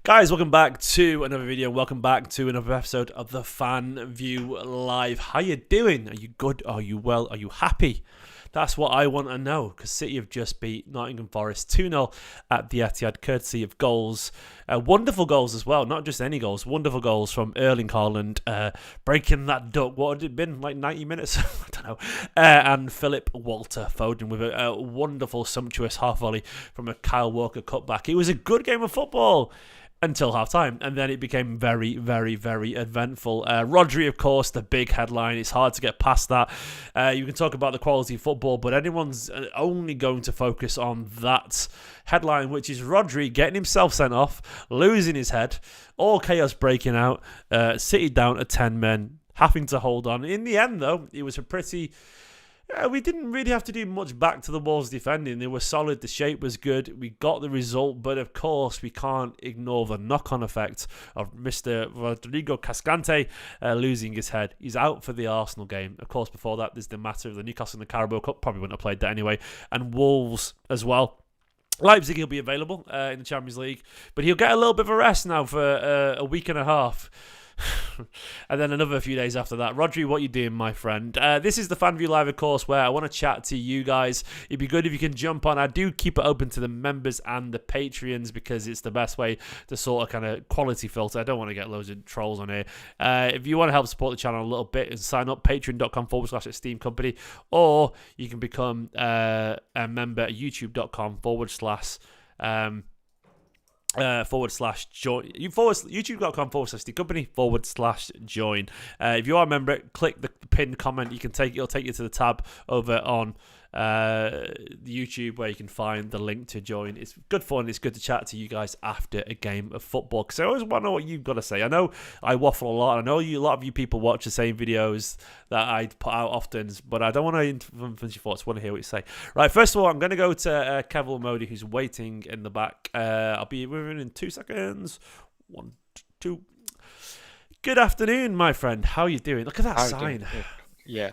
Guys, welcome back to another video. Welcome back to another episode of the Fan View Live. How you doing? Are you good? Are you well? Are you happy? That's what I want to know, because City have just beat Nottingham Forest 2-0 at the Etihad, courtesy of goals. Wonderful goals as well, not just any goals. Wonderful goals from Erling Haaland, breaking that duck. What had it been, like 90 minutes? I don't know. And Philip Walter Foden with a wonderful, sumptuous half volley from a Kyle Walker cutback. It was a good game of football until half-time, and then it became very, very, very eventful. Rodri, of course, the big headline. It's hard to get past that. You can talk about the quality of football, but anyone's only going to focus on that headline, which is Rodri getting himself sent off, losing his head, all chaos breaking out, City down to 10 men, having to hold on. In the end, though, it was a pretty... we didn't really have to do much back to the walls defending. They were solid. The shape was good. We got the result. But, of course, we can't ignore the knock-on effect of Mr. Rodrigo Cascante losing his head. He's out for the Arsenal game. Of course, before that, there's the matter of the Newcastle and the Carabao Cup. Probably wouldn't have played that anyway. And Wolves as well. Leipzig, he'll be available in the Champions League. But he'll get a little bit of a rest now for a week and a half. And then another few days after that. Rodri, what you doing, my friend? This is the Fan View Live, of course, where I want to chat to you guys. It'd be good if you can jump on. I do keep it open to the members and the Patreons because it's the best way to sort of kind of quality filter. I don't want to get loads of trolls on here. If you want to help support the channel a little bit and sign up, patreon.com/Esteem Company, or you can become a member at youtube.com/ /join youtube.com/the company /join. If you are a member, click the pinned comment. It'll take you to the tab over on YouTube where you can find the link to join. It's good fun. It's good to chat to you guys after a game of football, because I always want to know what you've got to say. I know I waffle a lot. I know a lot of you people watch the same videos that I put out often, but I don't want to influence your thoughts. I want to hear what you say. Right, first of all, I'm going to go to Kevin Modi, who's waiting in the back. I'll be with him in 2 seconds. 1, 2. Good afternoon, my friend. How are you doing? Look at that sign. Yeah.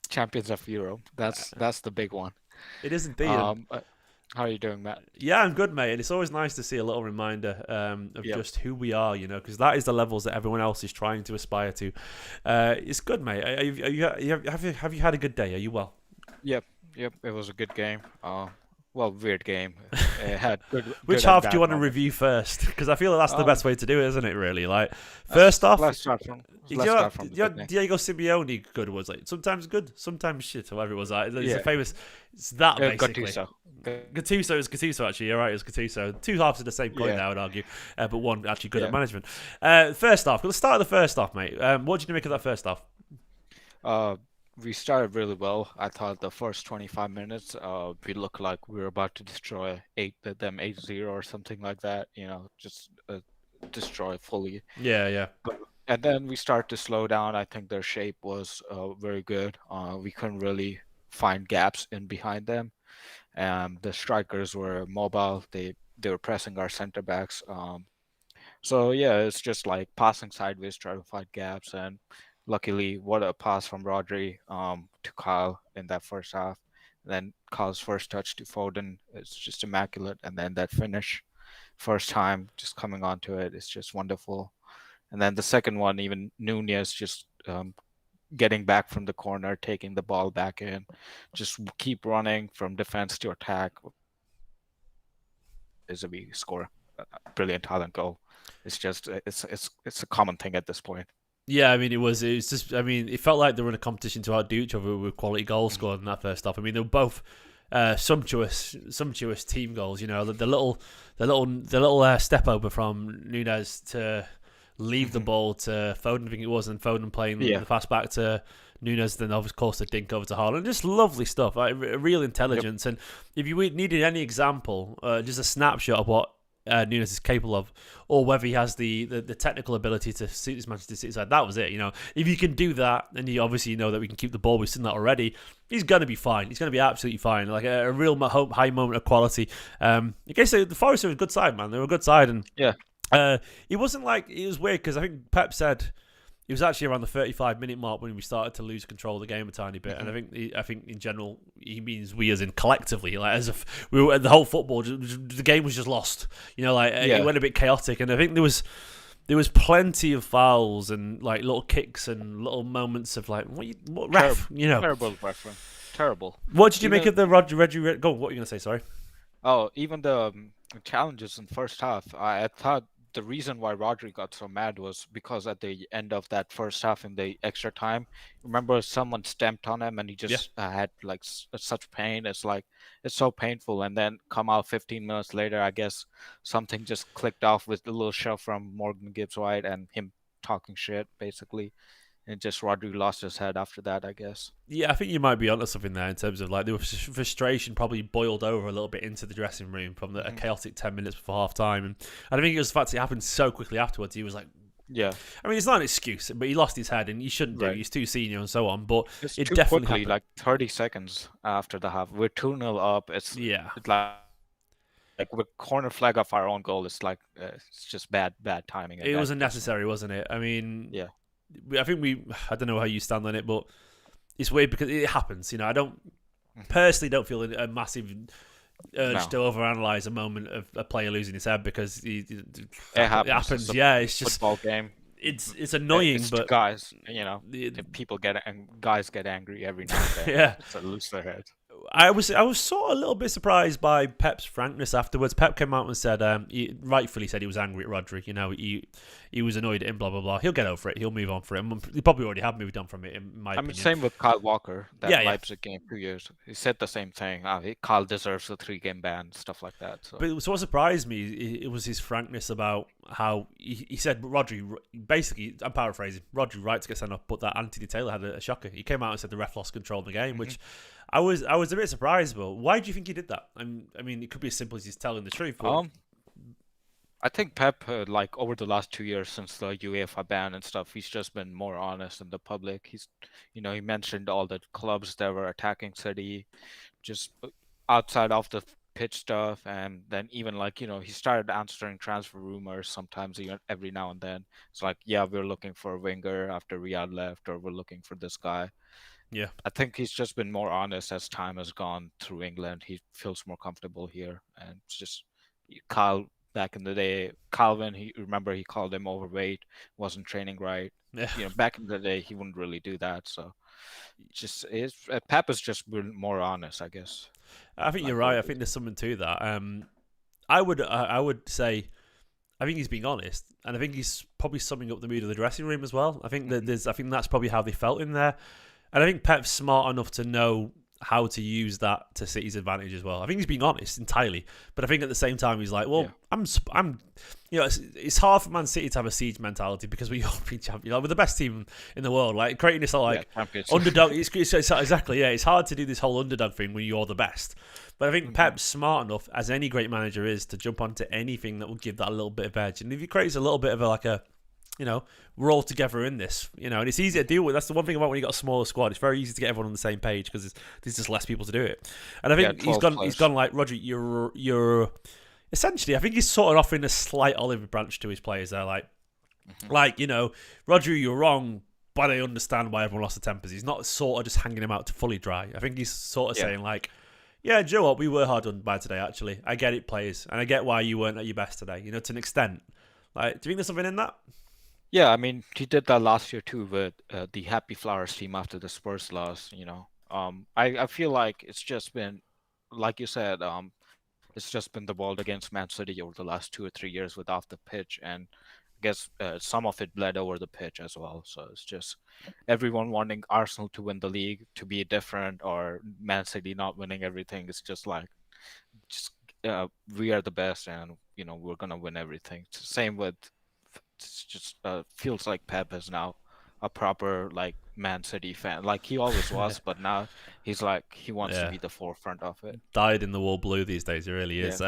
Champions of Europe. That's the big one. It is indeed. How are you doing, Matt? Yeah, I'm good, mate. And it's always nice to see a little reminder of just who we are, because that is the levels that everyone else is trying to aspire to. It's good, mate. Have you had a good day? Are you well? Yep. It was a good game. Weird game. It had good. Which half do you want to review first? Because I feel like that's the best way to do it, isn't it? Really, like first off, let's start from Diego Simeone good was like sometimes good, sometimes shit. Whatever it was, like it's a famous. It's that basically. Gattuso is Gattuso actually. You're right, it's Gattuso. Two halves of the same coin, I would argue, but one actually good at management. First off, let's start with the first half, mate. What did you make of that first half? We started really well. I thought the first 25 minutes, we looked like we were about to destroy them 8-0 or something like that. Just destroy fully. Yeah. And then we start to slow down. I think their shape was very good. We couldn't really find gaps in behind them. The strikers were mobile. They were pressing our center backs. So yeah, it's just like passing sideways, trying to find gaps. And luckily, what a pass from Rodri to Kyle in that first half. And then Kyle's first touch to Foden, it's just immaculate. And then that finish, first time, just coming onto it, it's just wonderful. And then the second one, even Nunez just getting back from the corner, taking the ball back in, just keep running from defense to attack. Is a big score, brilliant talent goal. It's just it's a common thing at this point. Yeah, I mean, it was just, I mean, it felt like they were in a competition to outdo each other with quality goals scored in that first half. I mean, they were both sumptuous team goals. The little step over from Nunez to leave the ball to Foden, I think it was, and Foden playing the pass back to Nunez, then of course the dink over to Haaland. Just lovely stuff, like real intelligence. And if you needed any example, just a snapshot of what Nunez is capable of, or whether he has the technical ability to suit his Manchester City side, that was it. If you can do that, and you obviously know that we can keep the ball, we've seen that already, he's going to be fine. He's going to be absolutely fine. Like a real high moment of quality. I guess the Forest are a good side, man. They were a good side, and it wasn't like, it was weird because I think Pep said it was actually around the 35-minute mark when we started to lose control of the game a tiny bit. And Hmm. I think in general he means we as in collectively, like as if we were the whole football. The game was just lost. Like it Yeah, went a bit chaotic, and I think there was plenty of fouls and like little kicks and little moments of like what ref, terrible, terrible reference, terrible. What did you make Even of the Rodri? Go. What are you gonna say? Sorry. even the challenges in first half, I thought the reason why Rodri got so mad was because at the end of that first half in the extra time, remember someone stamped on him and he Yeah. just had like such pain. It's like it's so painful, and then come out 15 minutes later, I guess something just clicked off with a little shove from Morgan Gibbs White and him talking shit basically, and just Rodri lost his head after that, I guess. Yeah, I think you might be onto something there in terms of like the frustration probably boiled over a little bit into the dressing room from a Hmm. chaotic 10 minutes before half time, and I think it was the fact it happened so quickly afterwards. He was like, Yeah, I mean, it's not an excuse, but he lost his head, and he shouldn't do. right. He's too senior and so on. But It's it too definitely quickly, happened. like 30 seconds after the half. We're 2-0 up. Yeah, It's like we're corner flag off our own goal. It's like it's just bad timing and it was bad placement. unnecessary, wasn't it? I mean, Yeah. I think I don't know how you stand on it, but it's weird because it happens. I don't Mhm. personally don't feel a massive urge No, to overanalyze a moment of a player losing his head because it it happens. It's happens. a Yeah, it's just football game. it's annoying, It's two but guys. it, If people get and guys get angry every now and then. yeah, It's a lose their head. I was sort of a little bit surprised by Pep's frankness afterwards. Pep came out and said, he rightfully said he was angry at Rodri. He was annoyed at him. Blah blah blah. He'll get over it. He'll move on from it. He probably already have moved on from it, in my I mean, opinion. same with Kyle Walker, that Yeah, yeah. Leipzig game 2 years. He said the same thing. Kyle deserves a 3-game ban, stuff like that. So But what surprised me it was his frankness about how he said Rodri, basically, I'm paraphrasing, Rodri right to get sent off, but that Anthony Taylor had a shocker. He came out and said the ref lost control of the game, Mhm. which I was a bit surprised about. Why do you think he did that? I mean, it could be as simple as he's telling the truth, but um, I think Pep, like over the last 2 years since the UEFA ban and stuff, he's just been more honest in the public. He mentioned all the clubs that were attacking City, just outside of the pitch stuff, and then even like he started answering transfer rumors sometimes, every now and then. It's like, yeah, we're looking for a winger after Riyad left, or we're looking for this guy. yeah, I think he's just been more honest as time has gone through England. He feels more comfortable here, and it's just Kyle back in the day. Calvin, he called him overweight, wasn't training right. yeah. Back in the day, he wouldn't really do that. So just Pep has just been more honest, I guess. I think you're Like right. I always. think there's something to that. I would say I think he's being honest, and I think he's probably summing up the mood of the dressing room as well. I think that Hmm. I think that's probably how they felt in there, and I think Pep's smart enough to know how to use that to City's advantage as well. I think he's being honest entirely, but I think at the same time he's like, well, Yeah, I'm, it's hard for Man City to have a siege mentality because we all been champions. Like, we're the best team in the world. Like creating this yeah, like champions. underdog. It's exactly, yeah. It's hard to do this whole underdog thing when you're the best. But I think Hmm. Pep's smart enough, as any great manager is, to jump onto anything that will give that a little bit of edge. And if he creates a little bit of we're all together in this, and it's easy to deal with. That's the one thing about when you got a smaller squad. It's very easy to get everyone on the same page because there's just less people to do it. And I Yeah, think 12 he's players. gone like Rodri. You're essentially. I think he's sort of offering a slight olive branch to his players there, Hmm. Rodri, you're wrong. But I understand why everyone lost the tempers. He's not sort of just hanging him out to fully dry. I think he's sort of Yeah. saying like, yeah, Joe, what we were hard done by today. Actually, I get it, players, and I get why you weren't at your best today. To an extent. Like, do you think there's something in that? Yeah, I mean, he did that last year too with the Happy Flowers team after the Spurs loss. I feel like it's just been, like you said, it's just been the world against Man City over the last 2 or 3 years with off the pitch, and I guess some of it bled over the pitch as well. So it's just everyone wanting Arsenal to win the league to be different, or Man City not winning everything. It's just like, just we are the best, and we're gonna win everything. It's the same with, it's just feels like Pep is now a proper like Man City fan, like he always was, but now he's like he wants to Yeah, be the forefront of it. dyed in the wool blue these days. It really Yeah, is.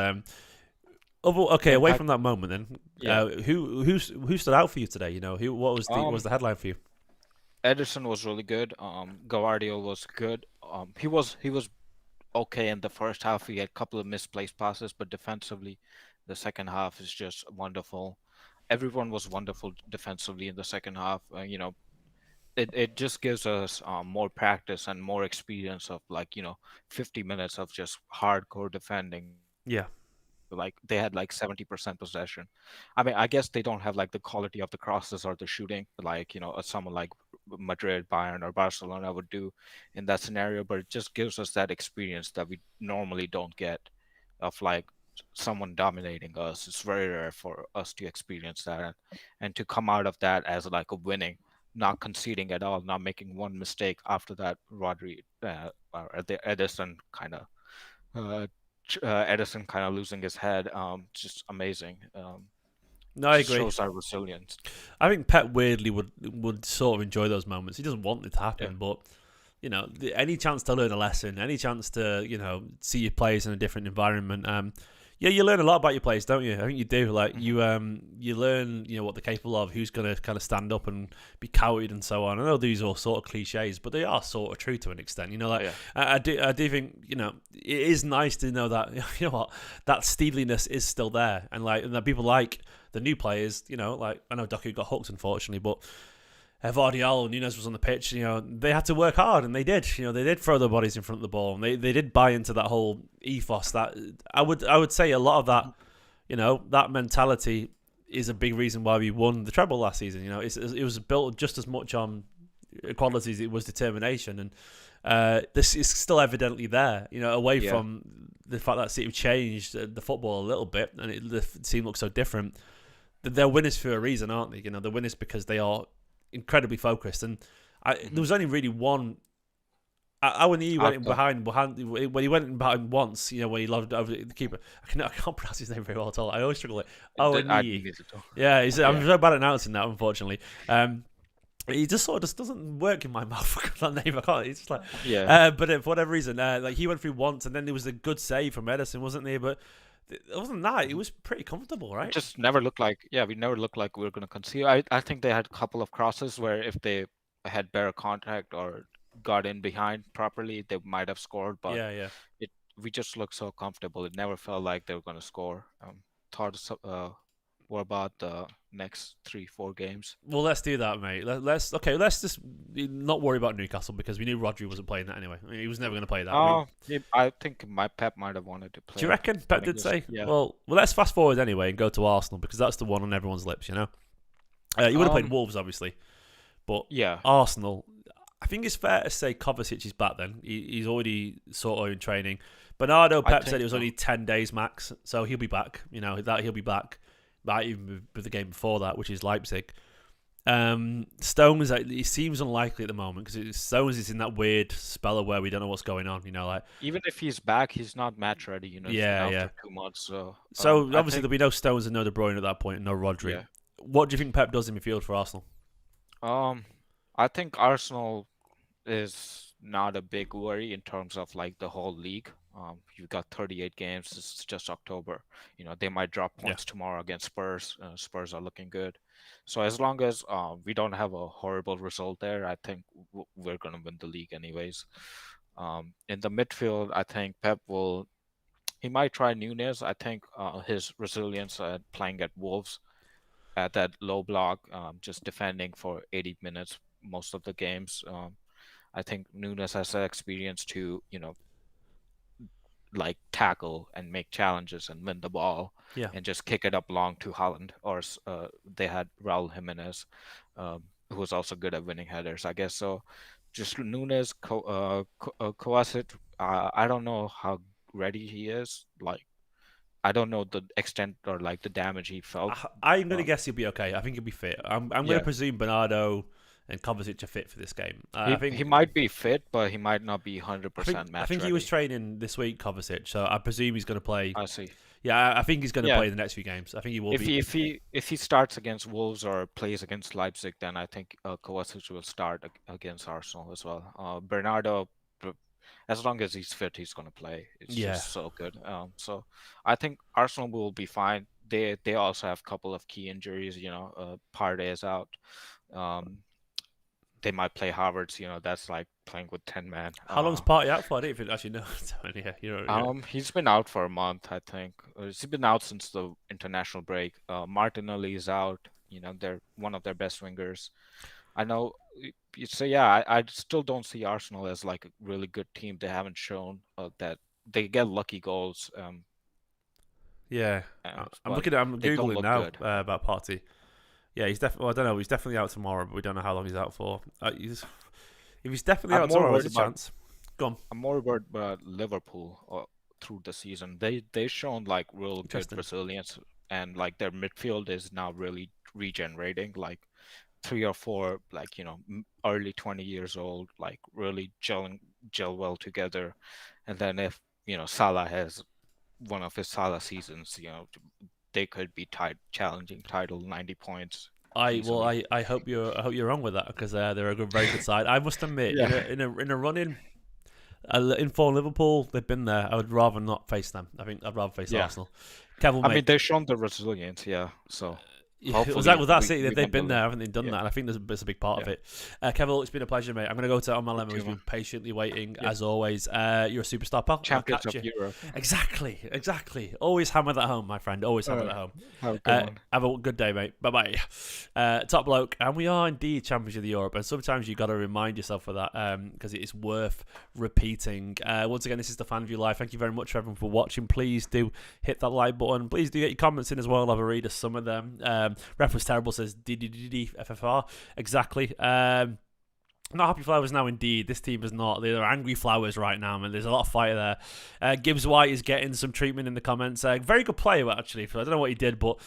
Okay, and away back, from that moment, then, yeah. who stood out for you today? What was the headline for you? Ederson was really good. Gavardio was good. He was okay in the first half. He had a couple of misplaced passes, but defensively, the second half is just wonderful. everyone was wonderful defensively in the second half. It just gives us more practice and more experience of, like, 50 minutes of just hardcore defending. Yeah. Like, they had like 70% possession. I mean, I guess they don't have like the quality of the crosses or the shooting, like, someone like Madrid, Bayern, or Barcelona would do in that scenario, but it just gives us that experience that we normally don't get, of like someone dominating us. It's very rare for us to experience that, and to come out of that as like a winning, not conceding at all, not making one mistake after that. Rodri, or the Edison kind of uh, Edison kind of losing his head. Just amazing. No, I Just agree. shows our resilience. I think Pep weirdly would sort of enjoy those moments. He doesn't want it to Yeah. happen, but any chance to learn a lesson, any chance to see your players in a different environment. Yeah, you learn a lot about your players, don't you? I think you do. Like Mhm. you learn what they're capable of, who's going to kind of stand up and be cowed and so on. I know these are all sort of cliches, but they are sort of true to an extent. Like Yeah. I do think it is nice to know that what, that steeliness is still there, and that people like the new players. Like I know Doku got hooked unfortunately, but Vardiol and Nunes was on the pitch, they had to work hard, and they did. They did throw their bodies in front of the ball, and they did buy into that whole ethos. That I would say a lot of that, Mhm. that mentality is a big reason why we won the treble last season. It was built just as much on qualities as it was determination, and this is still evidently there. Away Yeah. from the fact that City changed the football a little bit, and the team looks so different. They're winners for a reason, aren't they? They're winners because they are incredibly focused. And there Mhm. was only really one. When he went Out in the behind, when he went in behind once, when he loved over the keeper. I can't pronounce his name very well at all. I always struggle with it. Oh, and I Yi. needed to. Yeah, I'm Yeah. so bad at announcing that, unfortunately. He just sort of just doesn't work in my mouth. That name, I can't. It's just like, Yeah. but for whatever reason, like he went through once, and then there was a good save from Edison, wasn't there? But other than that, it Mhm. was pretty comfortable, It right? just never looked like, yeah, we never looked like we were going to concede. I think they had a couple of crosses where if they had better contact or got in behind properly, they might have scored, but Yeah, yeah. it we just looked so comfortable. It never felt like they were going to score. Thoughts, what about the next 3, 4 games? Well, let's do that, mate. Let's just not worry about Newcastle because we knew Rodri wasn't playing that anyway. I mean, he was never going to play that. I mean, I think my Pep might have wanted to do you play reckon Pep getting did this. say? Yeah. Well, let's fast forward anyway and go to Arsenal because that's the one on everyone's lips. He would have played Um. Wolves, obviously, but Yeah. Arsenal. I think it's fair to say Kovacic is back. Then he's already sort of in training. Bernardo, I Pep said think it was so. only 10 days max, so he'll be back. That he'll be back. Might even be the game before that, which is Leipzig. Stones, it seems unlikely at the moment because Stones is in that weird spell of where we don't know what's going on. Like Even if he's back, he's not match ready. He's been yeah, out yeah. for 2 months. So So I obviously think, there'll be no Stones and no De Bruyne at that point, and no Rodri. yeah. What do you think Pep does in midfield for Arsenal? Um, I think Arsenal is not a big worry in terms of like the whole league. You've got 38 games. It's just October. They might drop Yeah, points tomorrow against Spurs. Spurs are looking good. So as long as we don't have a horrible result there, I think we're going to win the league anyways. In the midfield, I think Pep will. He might try Nunes. I think his resilience at playing at Wolves at that low block, just defending for 80 minutes most of the games. I think Nunes has the experience to, like tackle and make challenges and win the ball yeah, and just kick it up long to Holland. Or they had Raul Jimenez, who was also good at winning headers, I guess. So just Nunes, Kovacic, I don't know how ready he is. Like, I don't know the extent or like the damage he felt. I'm going to Uh, guess he'll be okay. I think he'll be fit. I'm going to yeah, presume Bernardo and Kovacic are fit for this game. I he think might be fit, but he might not be I think 100% I match think he was ready. training this week, Kovacic. So I presume he's going to play. I see. Yeah, I think he's going to Yeah, play the next few games. I think he will if be. he starts against Wolves or plays against Leipzig, then I think Kovacic will start against Arsenal as well. Bernardo, as long as he's fit, he's going to play. It's Yeah, just so good. So I think Arsenal will be fine. They also have a couple of key injuries. Partey is out. Um, they might play Havertz. That's like playing with 10 men. How long's Party out for? I don't even actually know. Yeah, He's been out for a month, I think. He's been out since the international break. Martinelli is out. They're one of their best wingers. I know. So yeah, I still don't see Arsenal as like a really good team. They haven't shown that they get lucky goals, yeah. I'm but looking at. I'm they don't googling look now good. about Party. Yeah, he's definitely. Well, I don't know. He's definitely out tomorrow, but we don't know how long he's out for. If he's definitely I'm out more tomorrow, there's worried a about chance. Go on. I'm more worried about Liverpool through the season. They shown like real good Interesting. resilience, and like their midfield is now really regenerating. Like three or four, like early 20 years old, like really gel well together. And then if Salah has one of his Salah seasons, they could be challenging title 90 points I well, easily. I hope you're wrong with that because they're a very good side. I must admit, Yeah. in a run in for Liverpool, they've been there. I would rather not face them. I think I'd rather face Yeah. Arsenal. Kevin, I mean, mate, they've shown the resilience, yeah. So was hopefully that we, City? we They've don't been believe. there, haven't they? Done Yeah. that. And I think there's a big part of Yeah. it. Kevin, it's been a pleasure, mate. I'm going to go to Omar You Lemon, who's too, man. been patiently waiting Yeah. as always. You're a superstar, pal. I'll Champions catch of you. Europe. Exactly. Always hammer that home, my friend. Always hammer that home. Have a good one. Have a good day, mate. Bye bye. Top bloke, and we are indeed champions of the Europe. And sometimes you got to remind yourself of that because it is worth repeating. Once again, this is the Fan View Live. Thank you very much for everyone for watching. Please do hit that like button. Please do get your comments in as well. I'll have a read of some of them. Ref was terrible. Says DDDDFFR. Exactly. Not happy flowers now, indeed. This team is not. They're angry flowers right now, man. There's a lot of fire there. Gibbs White is getting some treatment in the comments. Very good player, actually. I don't know what he did, but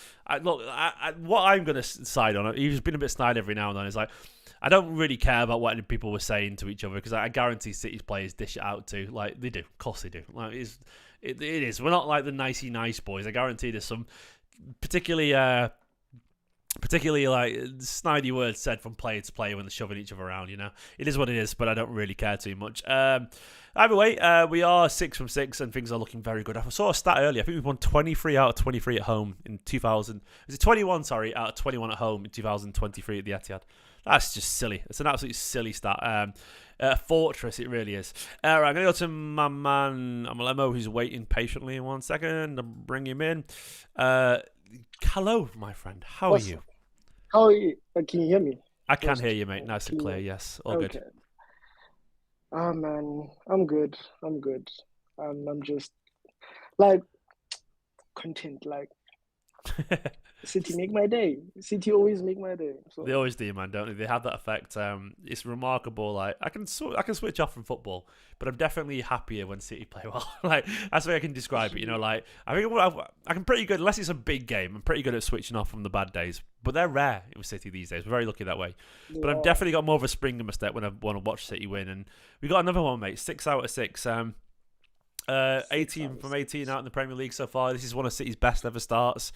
what I'm going to side on, he's been a bit snide every now and then. It's like, I don't really care about what people were saying to each other because I guarantee City's players dish it out too. Like, they do. Of course they do. Like, it is. We're not like the nicey nice boys. I guarantee there's some particularly like snidey words said from player to player when they're shoving each other around. It is what it is, but I don't really care too much. Either way, we are 6 from 6 and things are looking very good. I saw a stat earlier. I think we've won 23 out of 23 at home in 2000. Is it 21? Sorry, out of 21 at home in 2023 at the Etihad. That's just silly. It's an absolutely silly stat. Fortress, it really is. Right, I'm going to go to my man Amalemo, who's waiting patiently in 1 second. I'll bring him in. Hello, my friend. How are you? How are you? Can you hear me? I can hear you, mate. Nice and clear. Yes, all Okay. good. Ah, man, I'm good. I'm just like content. Like City make my day. City always make my day. So They always do, man, don't they? They have that effect. It's remarkable. Like I can switch off from football, but I'm definitely happier when City play well. Like that's the way I can describe it. Like I think I'm pretty good unless it's a big game. I'm pretty good at switching off from the bad days, but they're rare with City these days. We're very lucky that way. But I've definitely got more of a spring in my step when I want to watch City win. And we got another one, mate. 6 out of 6. 18 from 18 out in the Premier League so far. This is one of City's best ever starts.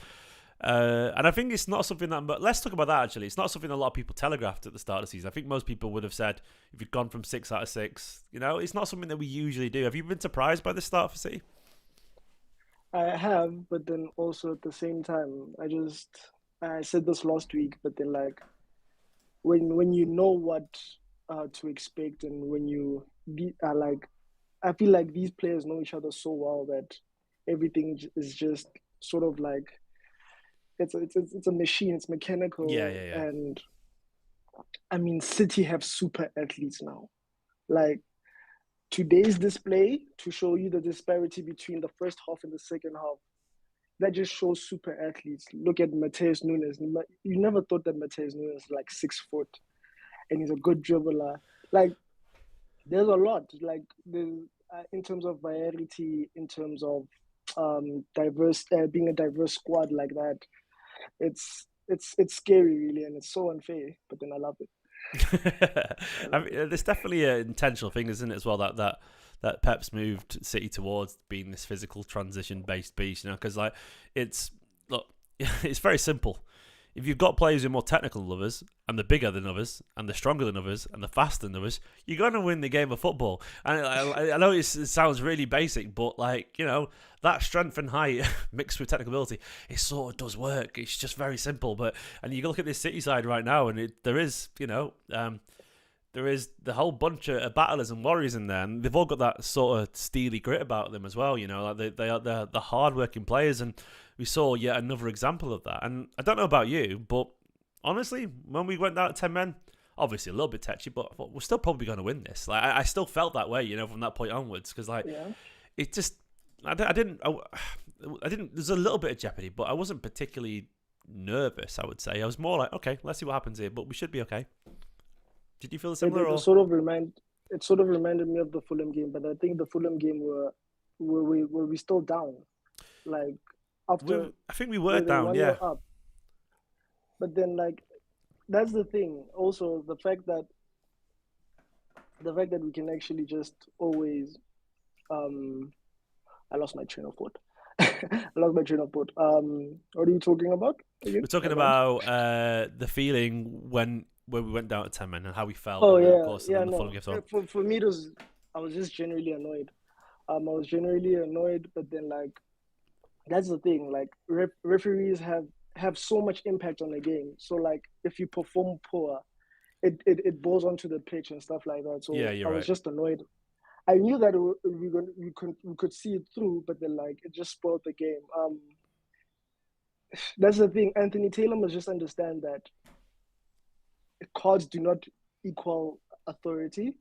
And I think it's not something that... But let's talk about that, actually. It's not something a lot of people telegraphed at the start of the season. I think most people would have said, if you've gone from 6 out of 6, it's not something that we usually do. Have you been surprised by the start for City? I have, but then also at the same time, I said this last week, but then like when you know what to expect and when you like, I feel like these players know each other so well that everything is just sort of like it's a machine, it's mechanical. Yeah. And I mean, City have super athletes now. Like today's display to show you the disparity between the first half and the second half, that just shows super athletes. Look at Mateus Nunes. You never thought that Mateus Nunes is like 6 foot and he's a good dribbler. Like there's a lot. Like in terms of variety, in terms of diverse, being a diverse squad like that, it's scary really, and it's so unfair. But then I love it. I mean, there's definitely an intentional thing, isn't it, as well, that Pep's moved City towards being this physical transition-based beast, because it's very simple. If you've got players who are more technical than others, and they're bigger than others, and they're stronger than others, and they're faster than others, you're going to win the game of football. And I know it sounds really basic, but that strength and height mixed with technical ability, it sort of does work. It's just very simple. And you look at this City side right now, and there is, there is the whole bunch of battlers and warriors in there, and they've all got that sort of steely grit about them as well. You know, like they're the hard-working players, and we saw yet another example of that. And I don't know about you, but honestly, when we went down to 10 men, obviously a little bit touchy, but I thought we're still probably going to win this. Like I still felt that way, you know, from that point onwards, because like it just, I didn't. There's a little bit of jeopardy, but I wasn't particularly nervous. I would say I was more like, okay, let's see what happens here, but we should be okay. Did you feel similar? It sort of reminded me of the Fulham game, but I think the Fulham game were we still down, like after. I think we were down, yeah. Up. But then, like, that's the thing. Also, the fact that we can actually just always, I lost my train of thought. What are you talking about again? We're talking about the feeling when we went down to 10 men and how we felt. Oh, and yeah. Of course, yeah, the no. For me, I was just generally annoyed. But then, like, that's the thing. Like, referees have so much impact on the game. So, like, if you perform poor, it boils onto the pitch and stuff like that. So yeah, I was just annoyed. I knew that we could see it through, but then, like, it just spoiled the game. That's the thing. Anthony Taylor must just understand that cards do not equal authority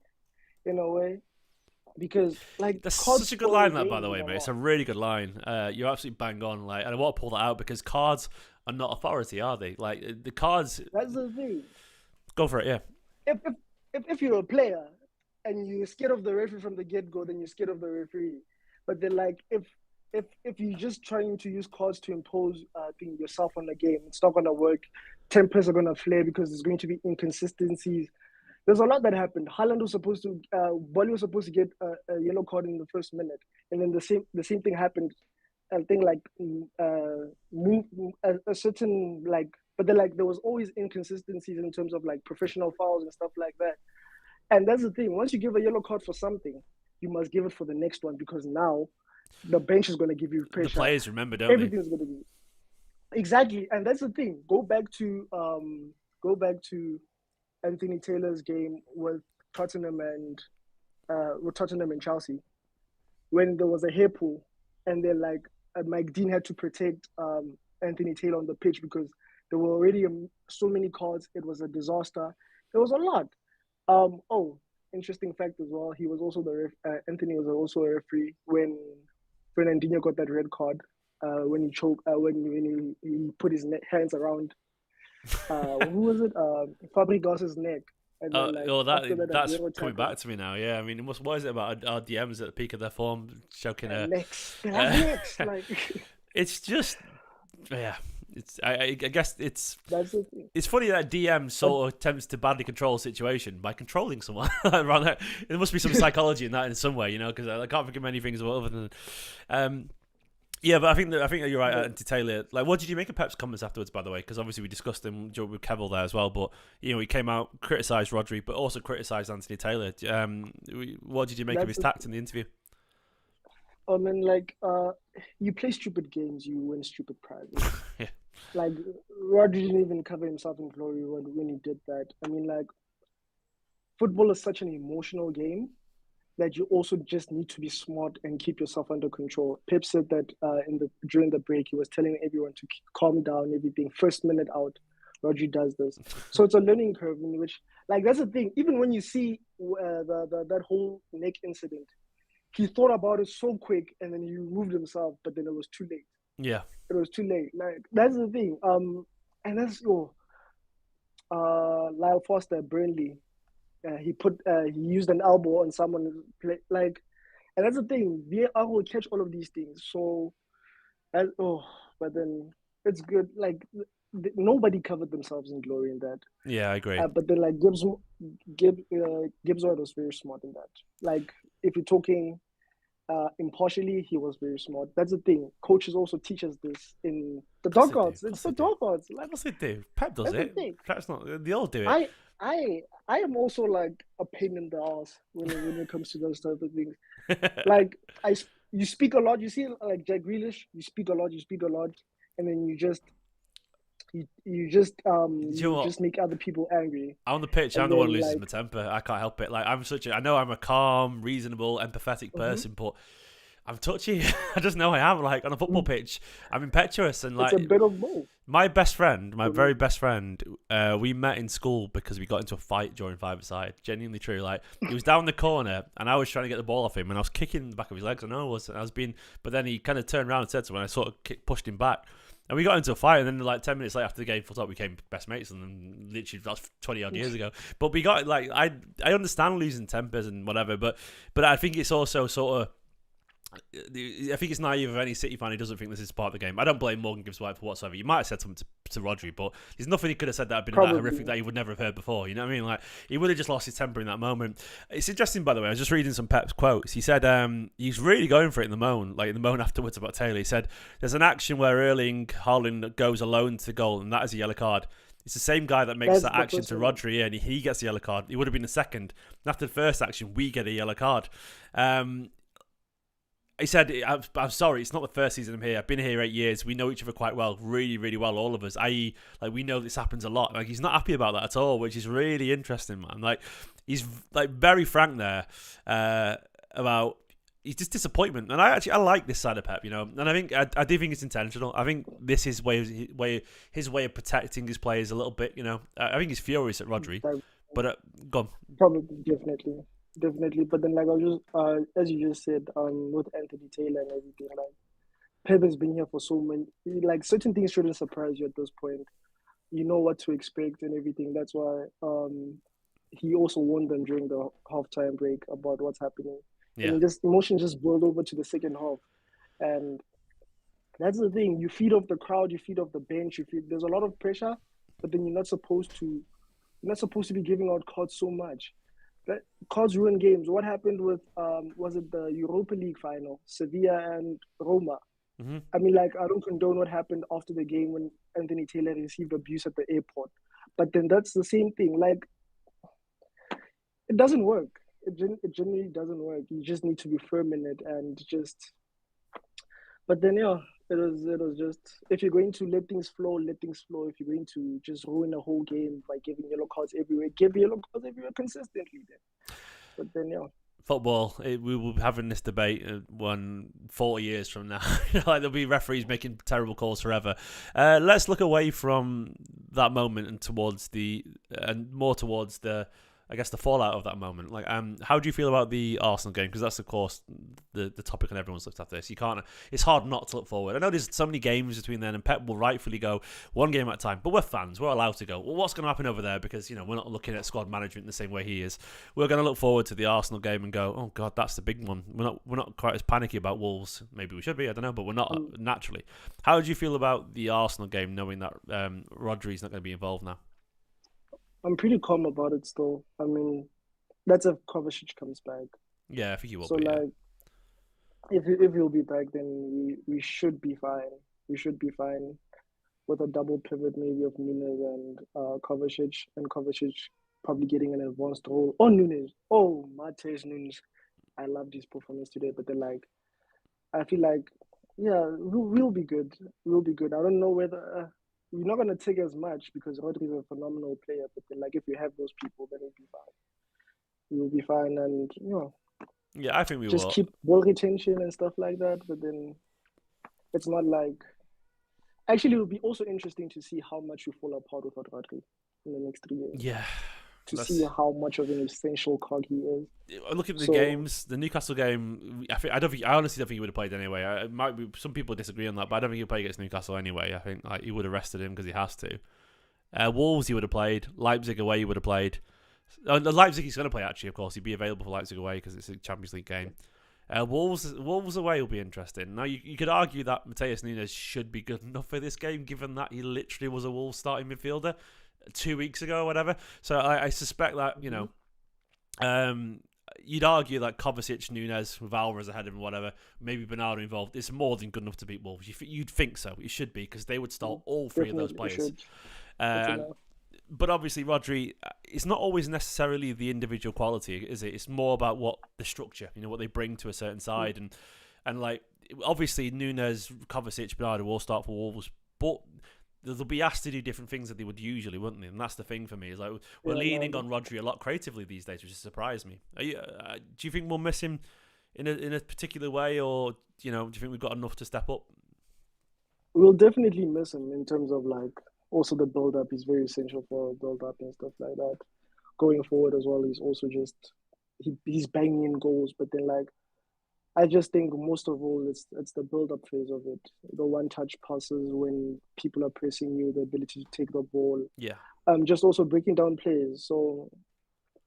in a way, because like that's such a good line, that, by the way, mate. It's a really good line. You're absolutely bang on. Like, and I want to pull that out because cards are not authority, are they? Like the cards. That's the thing. Go for it, yeah. If you're a player and you're scared of the referee from the get-go, then you're scared of the referee. But then, like, if you're just trying to use cards to impose yourself on the game, it's not gonna work. Tempers are gonna flare because there's going to be inconsistencies. There's a lot that happened. Haaland was supposed to, Bolly was supposed to get a yellow card in the first minute, and then the same thing happened. I think like a certain like, but then like there was always inconsistencies in terms of like professional fouls and stuff like that. And that's the thing. Once you give a yellow card for something, you must give it for the next one, because now the bench is going to give you pressure. The players remember, don't Everything's going to be exactly, and that's the thing. Go back to Anthony Taylor's game with Tottenham and Chelsea, when there was a hair pull, and then like Mike Dean had to protect Anthony Taylor on the pitch because there were already so many cards. It was a disaster. There was a lot. Interesting fact as well. He was also Anthony was also a referee when Fernandinho got that red card. When he choked, when he put his hands around, who was it? Fabregas's neck. And then, that's coming back to me now. Yeah, I mean, what is it about our DMs at the peak of their form, choking her? Necks. They have necks. Like, it's just, yeah. I guess it's it's funny that DM sort of attempts to badly control a situation by controlling someone around there. There must be some psychology in that in some way, you know, because I can't think of many things other than. Yeah, but I think that you're right, Anthony Taylor. Like, what did you make of Pep's comments afterwards, by the way? Because obviously we discussed them with Kevil there as well. But you know, he came out, criticised Rodri, but also criticised Anthony Taylor. What did you make of his tact in the interview? I mean, like, you play stupid games, you win stupid prizes. Yeah. Like, Rodri didn't even cover himself in glory when he did that. I mean, like, football is such an emotional game that you also just need to be smart and keep yourself under control. Pep said that during the break, he was telling everyone to calm down, everything. First minute out, Rodri does this. So it's a learning curve in which, like, that's the thing. Even when you see that whole neck incident, he thought about it so quick, and then he removed himself, but then it was too late. Yeah, it was too late. Like, that's the thing. And that's Lyle Foster, Burnley. He used an elbow on someone, like, and that's the thing. VAR will catch all of these things. So, but then it's good. Like, nobody covered themselves in glory in that. Yeah, I agree. But then, like, Gibbs was very smart in that. Like, if you're talking impartially, he was very smart. That's the thing. Coaches also teach us this in the dogouts. It's the dogouts. Like, what's it do? Pep does it. That's not. They all do it. I am also like a pain in the ass when it comes to those type of things. Like, you speak a lot. You see, like Jack Grealish, you speak a lot, and then you just you know you what? just make other people angry, On the pitch, I'm and the one then who loses like, my temper. I can't help it. Like I know I'm a calm, reasonable, empathetic mhm, person, but I'm touchy. I just know I am. Like on a football pitch, I'm impetuous, and it's a like bit of both. my best friend, my For me. very best friend, we met in school because we got into a fight during five-a-side. Genuinely true. Like he was down the corner, and I was trying to get the ball off him, and I was kicking the back of his legs. I know I was being, but then he kind of turned around and said something. I sort of pushed him back, and we got into a fight. And then like 10 minutes later, after the game full stop, we became best mates. And then literally that's 20 odd years ago. But we got like I understand losing tempers and whatever, but I think it's also sort of. I think it's naive of any City fan who doesn't think this is part of the game. I don't blame Morgan Gibbs White for whatsoever. You might have said something to Rodri, but there's nothing he could have said that had been that Probably. horrific that he would never have heard before. You know what I mean? Like he would have just lost his temper in that moment. It's interesting, by the way. I was just reading some Pep's quotes. He said he's really going for it in the moan, like in the moan afterwards about Taylor. He said there's an action where Erling Haaland goes alone to the goal, and that is a yellow card. It's the same guy that makes That's that the action first to one. Rodri, and he gets the yellow card. He would have been the second. And after the first action, we get a yellow card. He said, I'm sorry, it's not the first season I'm here. I've been here 8 years. We know each other quite well, really, really well, all of us. I.e., like, we know this happens a lot. Like, he's not happy about that at all, which is really interesting, man. Like, he's, like, very frank there about he's just disappointment. And I like this side of Pep, you know. And I think, I do think it's intentional. I think this is his way of protecting his players a little bit, you know. I think he's furious at Rodri. But, go on. Probably, definitely. But then, like I was just, as you just said, with Anthony Taylor and everything, like Pep has been here for so many. Like certain things shouldn't surprise you at this point. You know what to expect and everything. That's why he also warned them during the halftime break about what's happening. Yeah. And just emotion just boiled over to the second half, and that's the thing. You feed off the crowd, you feed off the bench. There's a lot of pressure, but then you're not supposed to be giving out cards so much. That cards ruin games. What happened with was it the Europa League final, Sevilla and Roma? Mm-hmm. I mean, like, I don't condone what happened after the game when Anthony Taylor received abuse at the airport, but then that's the same thing. Like, it doesn't work. It generally doesn't work. You just need to be firm in it and just. But then, yeah, it was just, if you're going to let things flow, let things flow. If you're going to just ruin a whole game by giving yellow cards everywhere, give yellow cards everywhere consistently then. But then, yeah. Football, we will be having this debate 40 years from now. Like there'll be referees making terrible calls forever. Let's look away from that moment and more towards the I guess the fallout of that moment. Like, how do you feel about the Arsenal game? Because that's, of course, the topic on everyone's lips after this. You can't. It's hard not to look forward. I know there's so many games between then, and Pep will rightfully go one game at a time. But we're fans. We're allowed to go. Well, what's going to happen over there? Because we're not looking at squad management in the same way he is. We're going to look forward to the Arsenal game and go, oh God, that's the big one. We're not quite as panicky about Wolves. Maybe we should be. I don't know, but we're not naturally. How do you feel about the Arsenal game, knowing that Rodri's not going to be involved now? I'm pretty calm about it still. I mean, that's if Kovacic comes back. Yeah, I think he will so be. Like, if he'll be back, then we should be fine. We should be fine with a double pivot maybe of Nunes and Kovacic, and Kovacic probably getting an advanced role. Oh, Nunes. Oh, Mateus Nunes. I loved his performance today, but then, like, I feel like, yeah, we'll be good. We'll be good. I don't know whether you're not gonna take as much because Rodri's a phenomenal player, but then, like, if you have those people, then it'll be fine. We'll be fine, and yeah, I think we just will keep ball retention and stuff like that. But then it's not like. Actually, it will be also interesting to see how much you fall apart with Rodri in the next 3 years. Yeah. To see how much of an essential cog he is. Looking at the games, the Newcastle game, I honestly don't think he would have played anyway. It might be, some people disagree on that, but I don't think he'll play against Newcastle anyway. I think he would have rested him because he has to. Wolves he would have played. Leipzig away he would have played. Leipzig he's going to play actually, of course. He'd be available for Leipzig away because it's a Champions League game. Wolves away will be interesting. Now you could argue that Mateus Nunes should be good enough for this game, given that he literally was a Wolves starting midfielder 2 weeks ago or whatever. So I suspect that you'd argue that Kovacic, Nunes with Alvarez ahead of him, whatever, maybe Bernardo involved, it's more than good enough to beat Wolves. You'd think so. It should be, because they would start all three of those players. But obviously, Rodri, it's not always necessarily the individual quality, is it? It's more about what the structure, what they bring to a certain side, and like obviously Nunes, Kovacic, Bernardo will start for Wolves, but they'll be asked to do different things that they would usually, wouldn't they? And that's the thing for me. Is like we're Yeah, leaning no. on Rodri a lot creatively these days, which has surprised me. Do you think we'll miss him in a particular way, or do you think we've got enough to step up? We'll definitely miss him in terms of like also the build up. He's very essential for build up and stuff like that. Going forward as well, he's also just he's banging in goals, but then like I just think most of all it's the build up phase of it. The one touch passes when people are pressing you, the ability to take the ball. Yeah. Just also breaking down plays. So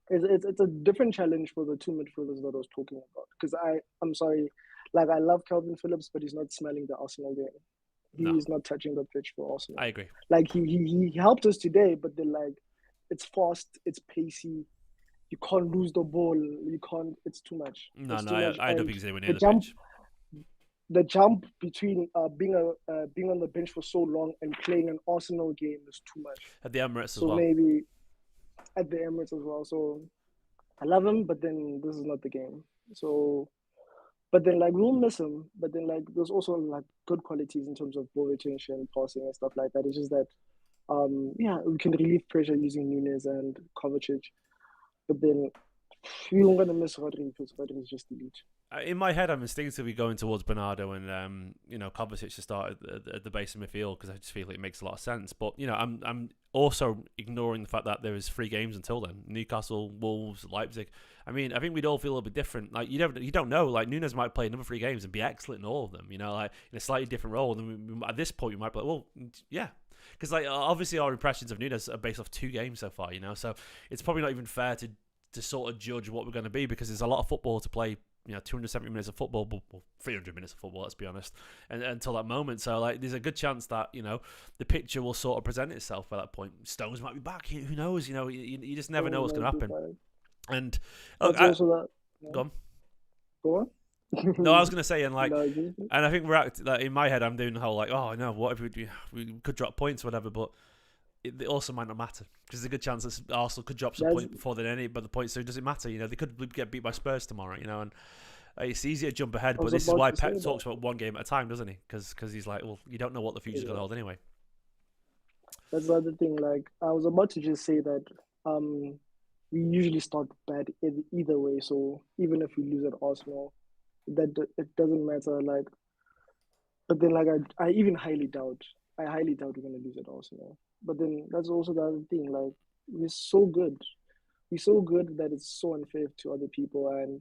it's a different challenge for the two midfielders that I was talking about. Because I'm sorry, like I love Calvin Phillips, but he's not smelling the Arsenal game. He's not touching the pitch for Arsenal. I agree. Like he helped us today, but then like it's fast, it's pacey. You can't lose the ball. You can't. It's too much. No, it's no, too much. I don't think he's anywhere near the jump, pitch. The jump between being on the bench for so long and playing an Arsenal game is too much. At the Emirates as so well. Maybe at the Emirates as well. So I love him, but then this is not the game. So, but then like we'll miss him. But then like there's also like good qualities in terms of ball retention, passing, and stuff like that. It's just that we can relieve pressure using Nunes and Kovacic. But then we're going to miss Rodri because Rodri is just elite. In my head, I'm instinctively going towards Bernardo and Kovacic to start at the base of midfield because I just feel like it makes a lot of sense. But I'm also ignoring the fact that there is 3 games until then: Newcastle, Wolves, Leipzig. I mean, I think we'd all feel a little bit different. Like you don't know. Like Nunes might play another 3 games and be excellent in all of them. Like in a slightly different role. And at this point, we might be like, well, yeah. Because like obviously our impressions of Nunes are based off 2 games so far, so it's probably not even fair to sort of judge what we're going to be because there's a lot of football to play. 270 minutes of football, well, 300 minutes of football. Let's be honest, and until that moment, so like there's a good chance that the picture will sort of present itself by that point. Stones might be back. Who knows? You just never know what's going to happen. And also that. Yeah. Go on. Go on. No, I was going to say, and like, No, and I think like in my head, I'm doing the whole like, oh no, what if we could drop points, or whatever, but it also might not matter because there's a good chance that Arsenal could drop some points before but the points, so does it matter? They could get beat by Spurs tomorrow, and it's easy to jump ahead, but this is why Pep talks about one game at a time, doesn't he? Because he's like, well, you don't know what the future's going to hold anyway. That's the other thing. Like I was about to just say that we usually start bad either way. So even if we lose at Arsenal, that it doesn't matter. Like, but then like I even highly doubt we're going to lose at Arsenal. But then that's also the other thing. Like we're so good that it's so unfair to other people, and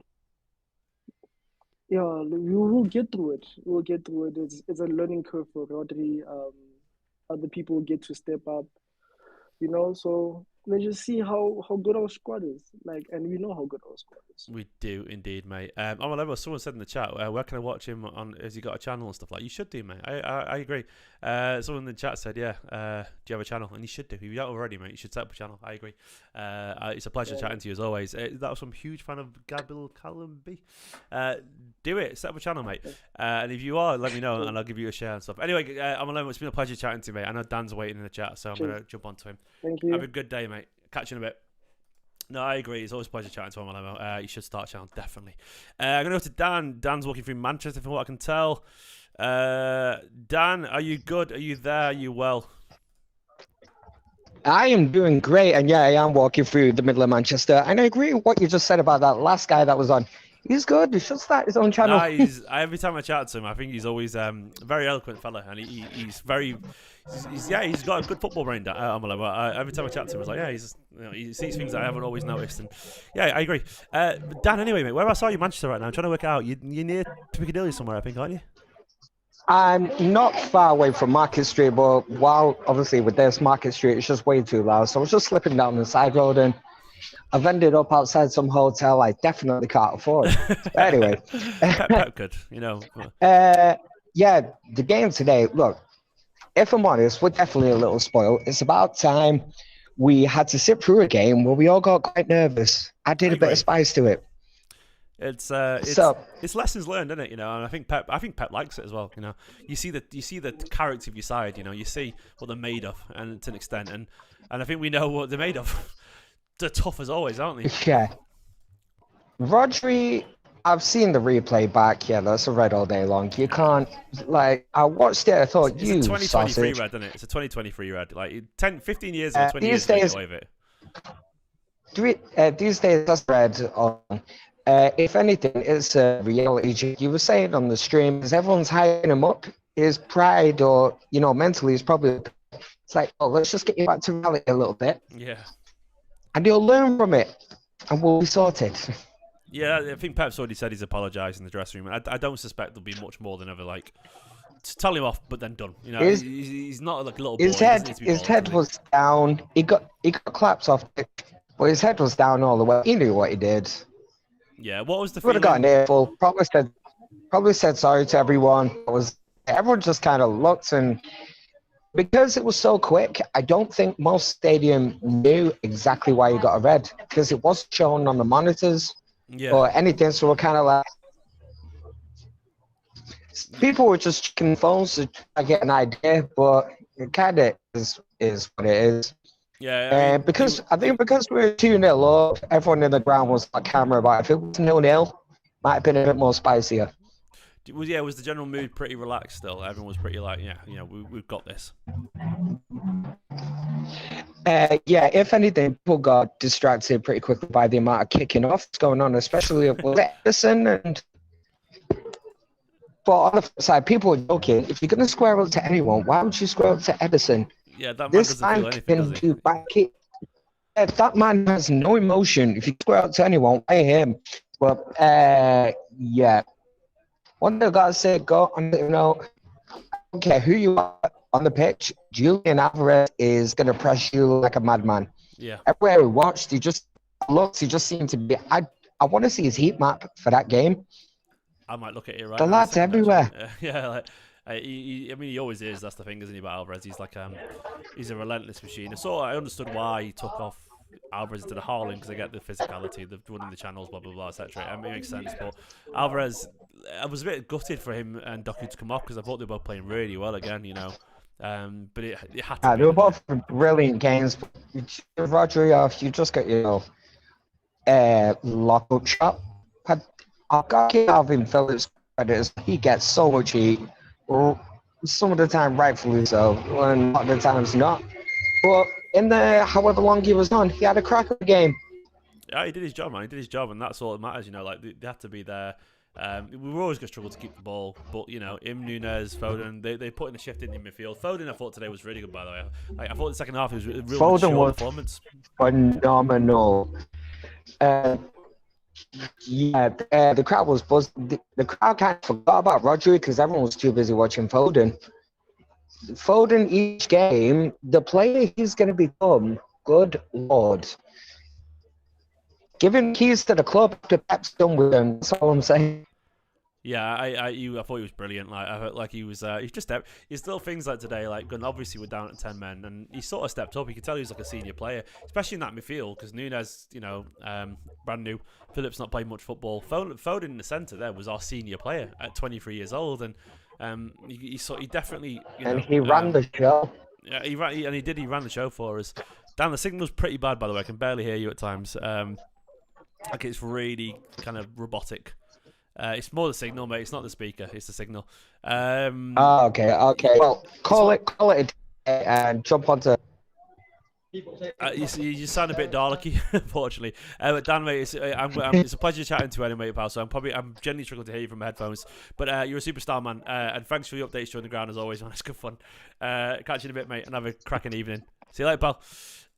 yeah, we will get through it. We'll get through it. It's a learning curve for Rodri. Other people get to step up, So let's just see how good our squad is. Like, and we know how good our squad is. We do indeed, mate. Someone said in the chat, where can I watch him on? Has he got a channel and stuff like? You should do, mate. I agree. Someone in the chat said, yeah. Do you have a channel? And you should do. If you don't already, mate, you should set up a channel. I agree. It's a pleasure chatting to you as always. That was some huge fan of Gabriel Calumby. Do it. Set up a channel, mate. And if you are, let me know and I'll give you a share and stuff. Anyway, it's been a pleasure chatting to you, mate. I know Dan's waiting in the chat, so I'm going to jump onto him. Thank you. Have a good day, mate. Catch you in a bit. No, I agree. It's always a pleasure chatting to him. You should start a channel, definitely. I'm going to go to Dan. Dan's walking through Manchester from what I can tell. Dan, are you good? Are you there? Are you well? I am doing great, and yeah, I am walking through the middle of Manchester. And I agree with what you just said about that last guy that was on. He's good. He should start his own channel. Nah, every time I chat to him, I think he's always very eloquent fella, and he's got a good football brain. Every time I chat to him, I was like, yeah, he sees things that I haven't always noticed, and yeah, I agree. Dan, anyway, mate, where I saw you, Manchester right now, I'm trying to work out. You're near Piccadilly somewhere, I think, aren't you? I'm not far away from Market Street, but while obviously with this Market Street, it's just way too loud. So I was just slipping down the side road, and I've ended up outside some hotel I definitely can't afford. But anyway, Pep could, yeah, the game today. Look, if I'm honest, we're definitely a little spoiled. It's about time we had to sit through a game where we all got quite nervous. I did a bit of spice to it. It's lessons learned, isn't it? And I think Pep likes it as well. You see the character of your side. You see what they're made of, and to an extent, and I think we know what they're made of. They're tough as always, aren't they? Yeah. Rodri, I've seen the replay back. Yeah, that's a red all day long. You can't, like, I watched it. I thought, It's you a 2023 sausage. red, isn't it? It's a 2023 red. Like 10, 15 years ago, 20 These years ago, you days, get away with it. these days, that's red on. If anything, it's a reality check. You were saying on the stream, because everyone's hyping him up. His pride, or mentally, is probably. It's like, oh, let's just get you back to reality a little bit, Yeah. and you'll learn from it, and we'll be sorted. Yeah, I think Pep's already said he's apologised in the dressing room. I don't suspect there'll be much more than ever, like, just tell him off, but then done. He's not like a little boy. His head was down. He got claps off it, but his head was down all the way. He knew what he did. Yeah, what was the Would have gotten earful. Probably said sorry to everyone. Everyone just kind of looked, and because it was so quick, I don't think most stadium knew exactly why he got a red, because it wasn't shown on the monitors or anything. So we're kind of like, people were just checking phones to get an idea, but it kind of is what it is. Yeah, I think because we were 2-0 up, everyone in the ground was on camera about it. If it was 0-0, might have been a bit more spicier. Was the general mood pretty relaxed still? Everyone was pretty like, we've got this. If anything, people got distracted pretty quickly by the amount of kicking off that's going on, especially with Edison. But on the flip side, people were joking. If you're going to square up to anyone, why would you square up to Edison? Yeah, that man doesn't feel anything, does he? That man has no emotion. If you square up to anyone, why him? But one thing I gotta say, I don't care who you are on the pitch, Julian Alvarez is gonna press you like a madman. Yeah. Everywhere we watched, he just seemed to be. I want to see his heat map for that game. I might look at it right now. The lad's everywhere. He always is. That's the thing, isn't he, about Alvarez? He's like, he's a relentless machine. I understood why he took off Alvarez to the Haaland, because they get the physicality, the running the channels, blah blah blah, etc. It makes sense. But Alvarez, I was a bit gutted for him and Doku to come off, because I thought they were both playing really well again. But it had to. They were both brilliant games. Rodri off, you just got lock up shot. I've got to give Alvin Phillips credit. He gets so much heat. Some of the time, rightfully so, and a lot of the times not. But in the however long he was on, he had a crack of the game. Yeah, he did his job, man. He did his job, and that's all that matters. Like, they have to be there. We were always going to struggle to keep the ball, but him, Nunez, Foden, they put in a shift in midfield. Foden, I thought today was really good, by the way. I thought the second half was a real Foden was performance. Phenomenal. The crowd was buzzed. The crowd kind of forgot about Rodri because everyone was too busy watching Foden. Foden, each game, the player he's going to become, good lord. Give him keys to the club after Pep's done with him. That's all I'm saying. Yeah, I thought he was brilliant. Like, I felt like he was. He's just his little things like today. Like, and obviously we're down at 10 men, and he sort of stepped up. You could tell he was like a senior player, especially in that midfield. Because Nunez, brand new. Phillips not playing much football. Foden in the centre there was our senior player at 23 years old, and he definitely. And he ran the show. Yeah, he ran the show for us. Dan, the signal's pretty bad, by the way. I can barely hear you at times. Like, it's really kind of robotic. It's more the signal, mate. It's not the speaker. It's the signal. Okay. Well, call it and jump onto. You sound a bit Dalek-y, unfortunately. But Dan, mate, it's a pleasure chatting to you anyway, pal. So I'm genuinely struggling to hear you from my headphones. But you're a superstar, man. And thanks for the updates during the ground, as always, man. It's good fun. Catch you in a bit, mate, and have a cracking evening. See you later, pal.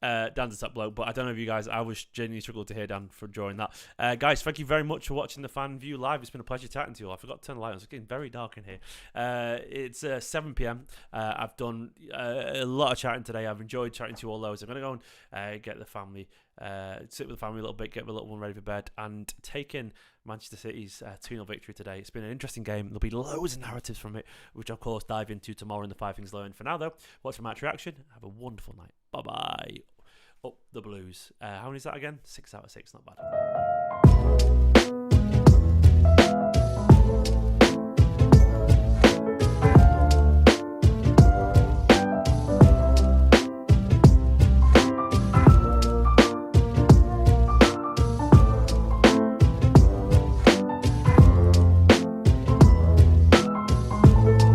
Dan's a top bloke, but I don't know if you guys, I was genuinely struggled to hear Dan for drawing that. Guys, thank you very much for watching the Fan View Live. It's been a pleasure chatting to you all. I forgot to turn the light on. It's getting very dark in here. It's 7 p.m. I've done a lot of chatting today. I've enjoyed chatting to you all loads. I'm going to go and get the family, sit with the family a little bit, get the little one ready for bed, and take in Manchester City's 2-0 victory today. It's been an interesting game. There'll be loads of narratives from it, which I'll, of course, dive into tomorrow in the 5 Things Learned. For now, though, watch the match reaction. Have a wonderful night. Bye-bye. Up the Blues. How many is that again? 6 out of 6, not bad.